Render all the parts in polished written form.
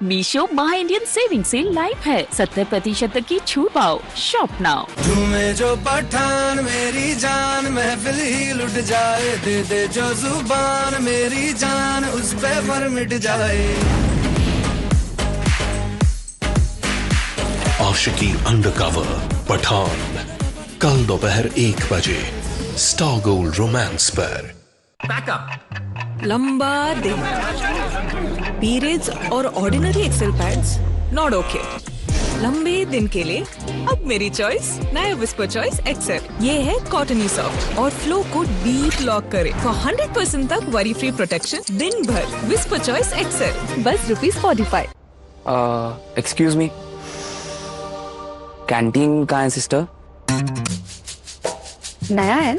मीशो महा Indian saving cell live है, 70% तक की छूट पाओ। Shop now. झूमे जो पठान मेरी जान, महफिल ही लुट जाए, दे दे जो जुबान मेरी जान, उस पे पर मिट जाए। आशिकी अंडरकवर पठान, कल दोपहर 1 बजे स्टार गोल्ड रोमांस पर। लंबा दिन, पीरियड्स और ordinary XL pads not okay. लंबे दिन के लिए अब मेरी चॉइस नया विस्पर चॉइस एक्सेल। ये है कॉटनी सॉफ्ट और फ्लो को डीप लॉक करे फॉर 100% तक वरी फ्री प्रोटेक्शन दिन भर। विस्पर चॉइस एक्सेल बस ₹45। एक्सक्यूज मी, कैंटीन कहाँ है सिस्टर? नया है,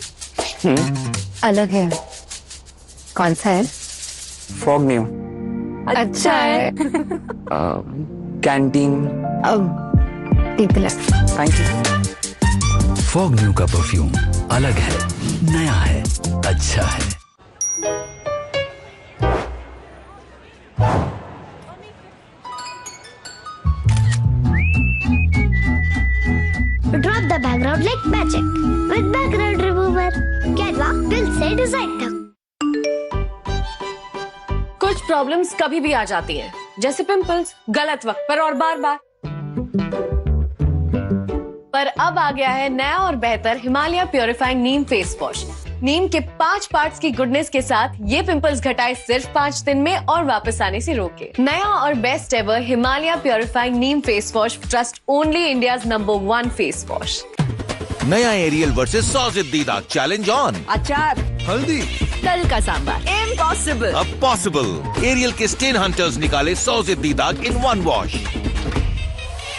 अलग है। कौन सा है? Fogg new. अच्छा है। Canteen thank you. Fogg new का परफ्यूम अलग है, नया है, अच्छा है। Drop the background like magic with background remover. Canva दिल से डिजाइन तक। कुछ प्रॉब्लम्स कभी भी आ जाती हैं, जैसे पिंपल्स, गलत वक्त पर और बार बार। पर अब आ गया है नया और बेहतर Himalaya purifying neem face wash. नीम के 5 पार्ट्स की गुडनेस के साथ ये पिंपल्स घटाए सिर्फ 5 दिन में और वापस आने से रोके। नया और best ever Himalaya purifying neem face wash, trust only India's number 1 face wash. नया एरियल वर्सेस सौजिद्दी दाग चैलेंज ऑन। अचार, हल्दी, कल का सांबार इम्पॉसिबल। अब पॉसिबल। एरियल के स्टेन हंटर्स निकाले सौजिद्दी दाग इन 1 वॉश।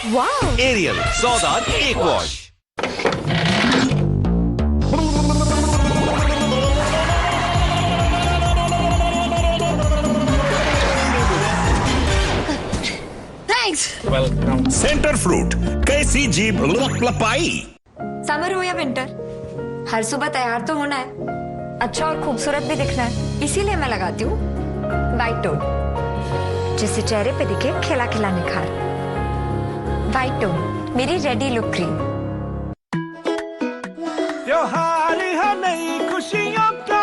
वाह! एरियल 100 दाग 1 वॉश। थैंक्स। सेंटर फ्रूट, कैसी जीभ लपाई। समर हो या विंटर, हर सुबह तैयार तो होना है, अच्छा और खूबसूरत भी दिखना है। इसीलिए मैं लगाती हूँ वाइट टोन, जिससे चेहरे पे दिखे खिला खिला निखार। वाइट टोन मेरी रेडी लुक क्रीम। त्योहार है नई खुशियों का,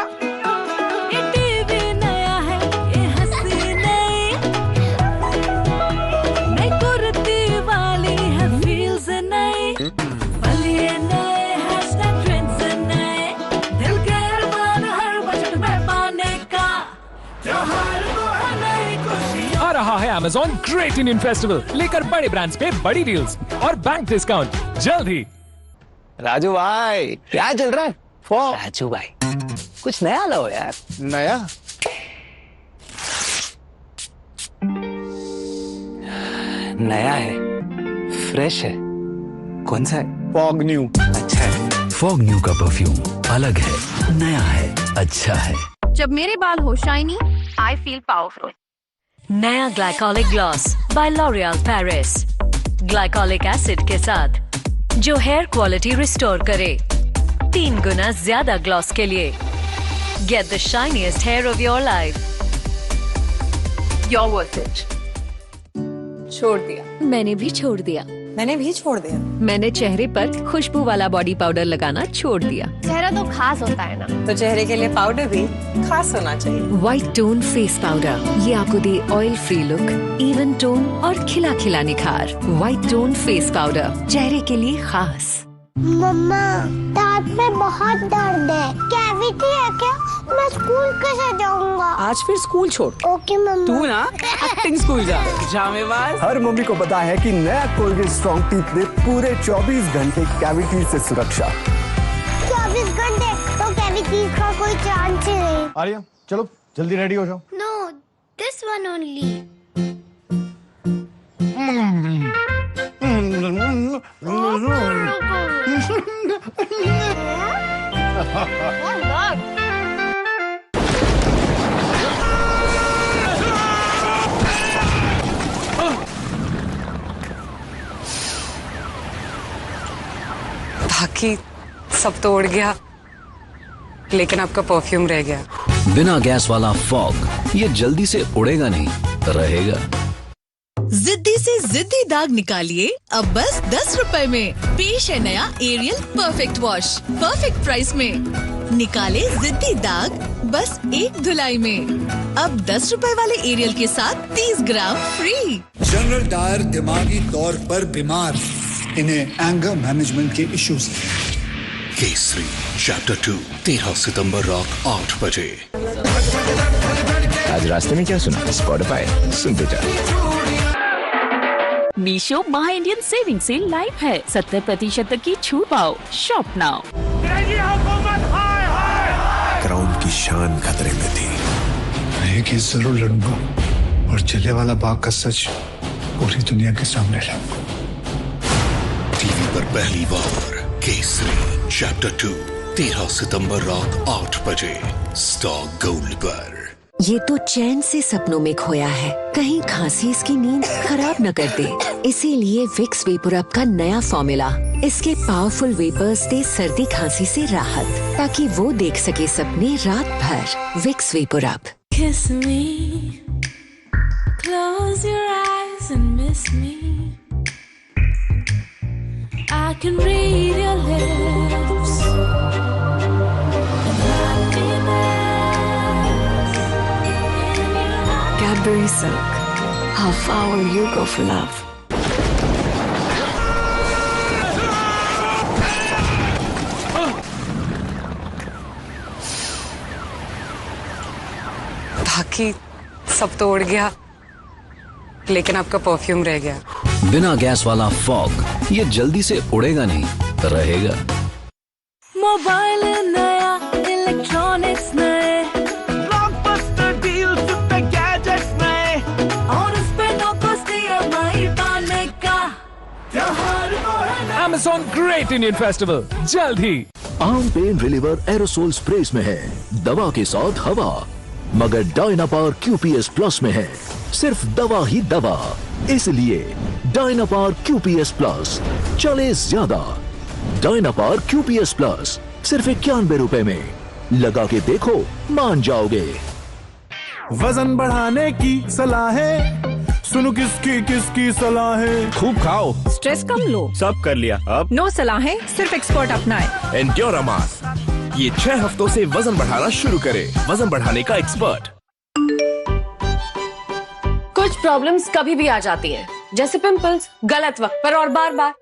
ये टीवी नया है, ये हंसी नई, नई कुर्ती वाली है, फील्स नई, बलिए नए, हैशटैग ट्रेंड्स नए, दिल के अरमान हर बजट में पाने का। त्योहार तो है नई खुशियों। आ रहा है Amazon ग्रेट इंडियन फेस्टिवल, लेकर बड़े ब्रांड्स पे बड़ी डील्स और बैंक डिस्काउंट जल्द ही। राजू भाई क्या चल रहा है? राजू भाई कुछ नया लो यार। नया नया है, फ्रेश है। कौन सा है? Fogg new. अच्छा है। फॉग न्यू का परफ्यूम अलग है, नया है, अच्छा है। जब मेरे बाल हो शाइनी, आई फील पावरफुल। नया glycolic gloss by L'Oreal Paris, glycolic acid के साथ जो हेयर क्वालिटी रिस्टोर करे। 3 गुना ज्यादा ग्लॉस के लिए get the shiniest hair of your life. You're worth it। छोड़ दिया। मैंने भी छोड़ दिया। मैंने भी छोड़ दिया। मैंने चेहरे पर खुशबू वाला बॉडी पाउडर लगाना छोड़ दिया। चेहरा तो खास होता है ना, तो चेहरे के लिए पाउडर भी खास होना चाहिए। व्हाइट टोन फेस पाउडर, ये आपको दे oil free look, even tone और खिला खिला निखार। व्हाइट टोन फेस पाउडर, चेहरे के लिए खास। मम्मा, दांत में बहुत दर्द है, कैविटी है क्या? मैं स्कूल कैसे जाऊंगा? आज फिर स्कूल छोड़। ओके मम्मा। तू ना एक्टिंग स्कूल जा। जामेवाज। हर मम्मी को पता है कि नया कोलगेट स्ट्रॉन्ग टीथ दे पूरे 24 घंटे कैविटी से सुरक्षा। 24 घंटे तो कैविटी का कोई चांस ही नहीं। आर्या चलो जल्दी रेडी हो जाओ। No, this one only. बाकी सब तो उड़ गया, लेकिन आपका परफ्यूम रह गया। बिना गैस वाला फॉग ये जल्दी से उड़ेगा नहीं, रहेगा। जिद्दी से जिद्दी दाग निकालिए अब बस 10 रुपए में। पेश है नया Ariel perfect wash perfect price में। निकाले जिद्दी दाग बस 1 धुलाई में। अब 10 रुपए वाले एरियल के साथ 30 ग्राम फ्री। जनरल डायर दिमागी तौर पर बीमार, इन्हें एंगर मैनेजमेंट के इश्यूज हैं। केसरी चैप्टर 2 13 सितंबर रात 8 बजे। आज रास्ते में क्या सुना? स्पॉटिफाई सुनते जा। मीशो महा इंडियन सेविंग सेल लाइव है। 70% तक की छूट पाओ। Shop now. क्राउन की शान खतरे में थी। मैं ये जरूर लड़ूंगा और जलियांवाला बाग का सच पूरी दुनिया के सामने लाऊंगा। टीवी पर पहली बार केसरी चैप्टर 2 13 सितंबर रात 8 बजे स्टार गोल्ड पर। ये तो चैन से सपनों में खोया है, कहीं खांसी इसकी नींद खराब न कर दे। इसीलिए विक्स वेपोरब का नया फॉर्मूला। इसके पावरफुल वेपर्स दे सर्दी खांसी से राहत, ताकि वो देख सके सपने रात भर। Vicks VapoRub. Kiss me, close your eyes and miss me. I can read your lips. Cadbury Silk. How far will you go for love? बाकी सब तो उड़ गया, लेकिन आपका परफ्यूम रह गया। बिना गैस वाला फॉग ये जल्दी से उड़ेगा नहीं, रहेगा। मोबाइल नया, इलेक्ट्रॉनिक्स नए, ब्लॉकबस्टर डील्स पे गैजेट्स नए, और उस पे नो कॉस्ट EMI पाने का त्योहार। Amazon Great Indian Festival जल्द ही। आम पेन रिलीवर एरोसोल स्प्रेस में है, दवा के साथ हवा, मगर डायनापावर QPS प्लस में है सिर्फ दवा ही दवा। इसलिए डायनापावर QPS प्लस चले ज्यादा। डायनापावर QPS प्लस सिर्फ 91 रुपए में। लगा के देखो, मान जाओगे। वजन बढ़ाने की सलाह है, सुनो किसकी किसकी सलाह है। खूब खाओ, स्ट्रेस कम लो। सब कर लिया, अब नो सलाह है, सिर्फ एक्सपर्ट अपनाए। एंड्योरामास, ये 6 हफ्तों से वजन बढ़ाना शुरू करे। वजन बढ़ाने का एक्सपर्ट। कुछ प्रॉब्लम्स कभी भी आ जाती हैं, जैसे पिंपल्स, गलत वक्त पर और बार बार।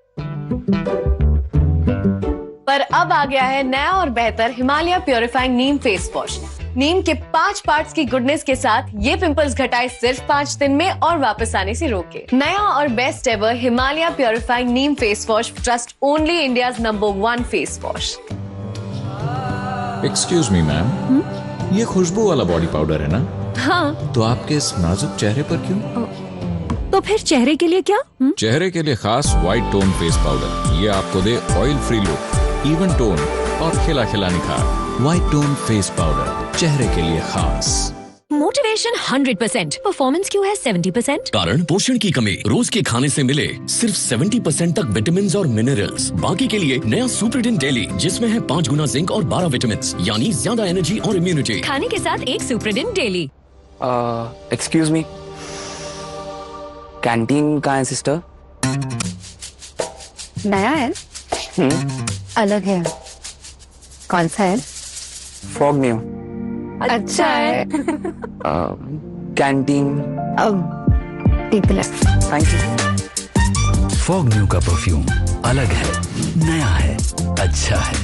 पर अब आ गया है नया और बेहतर Himalaya purifying neem face wash. नीम के 5 पार्ट्स की गुडनेस के साथ ये पिंपल्स घटाए सिर्फ 5 दिन में और वापस आने से रोके। नया और best ever Himalaya purifying neem face wash, trust only India's number 1 face wash. Excuse me ma'am, ये खुशबू वाला बॉडी पाउडर है ना? हाँ। तो आपके इस नाजुक चेहरे पर क्यों? तो फिर चेहरे के लिए क्या? चेहरे के लिए खास व्हाइट टोन फेस पाउडर। ये आपको दे oil free look, even tone और खिला खिला निखार। व्हाइट टोन फेस पाउडर, चेहरे के लिए खास। मोटिवेशन 100%, परफॉर्मेंस क्यों है 70%? कारण पोषण की कमी। रोज के खाने से मिले सिर्फ 70% तक विटामिन और मिनरल्स। बाकी के लिए नया सुपरडिन डेली, जिसमें है 5 गुना जिंक और 12 विटामिन, यानी ज्यादा एनर्जी और इम्यूनिटी। खाने के साथ एक सुपरडिन डेली। एक्सक्यूज मी, कैंटीन कहाँ है सिस्टर? नया है, अलग है। कौन सा है? Fogg new. अच्छा है। Canteen take left. Thank you. Fogg new का परफ्यूम अलग है, नया है, अच्छा है।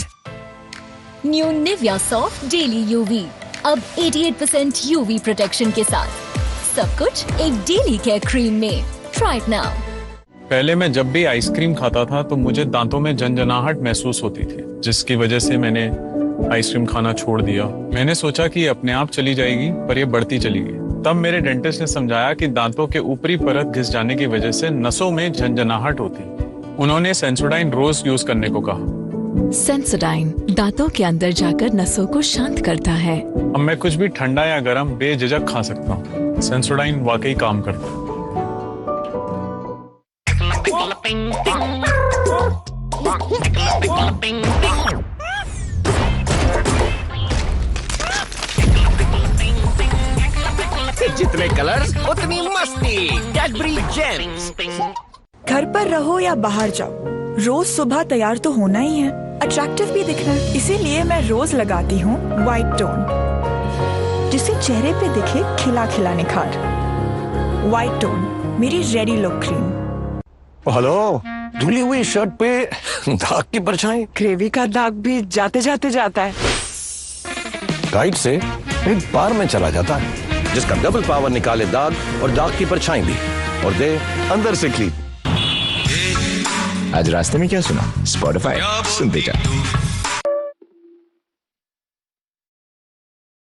New Nivea soft daily UV, अब 88% यूवी प्रोटेक्शन के साथ। सब कुछ एक डेली केयर क्रीम में। Try it now. पहले मैं जब भी आइसक्रीम खाता था तो मुझे दांतों में झंझनाहट महसूस होती थी, जिसकी वजह से मैंने आइसक्रीम खाना छोड़ दिया। मैंने सोचा कि अपने आप चली जाएगी, पर ये बढ़ती चली गई। तब मेरे डेंटिस्ट ने समझाया कि दांतों के ऊपरी परत घिस जाने की वजह से नसों में झंझनाहट होती। उन्होंने सेंसोडाइन रोज यूज करने को कहा। सेंसोडाइन दांतों के अंदर जाकर नसों को शांत करता है। अब मैं कुछ भी ठंडा या गर्म बेझिझक खा सकता हूँ। सेंसोडाइन वाकई काम करता है। जितने कलर्स उतनी मस्ती। Cadbury James. घर पर रहो या बाहर जाओ, रोज सुबह तैयार तो होना ही है, अट्रैक्टिव भी दिखना है। इसीलिए मैं रोज लगाती हूँ व्हाइट टोन, जिससे चेहरे पे दिखे खिला खिला निखार। व्हाइट टोन, मेरी रेडी लुक क्रीम। हेलो, धुली हुई शर्ट पे दाग की परछाई। ग्रेवी का दाग भी जाते जाते जाता है। गाइड से एक बार में चला जाता है, जिसका डबल पावर निकाले दाग और दाग की परछाई भी, और दे अंदर से क्लीन। आज रास्ते में क्या सुना? स्पॉटिफाई सुनते जा।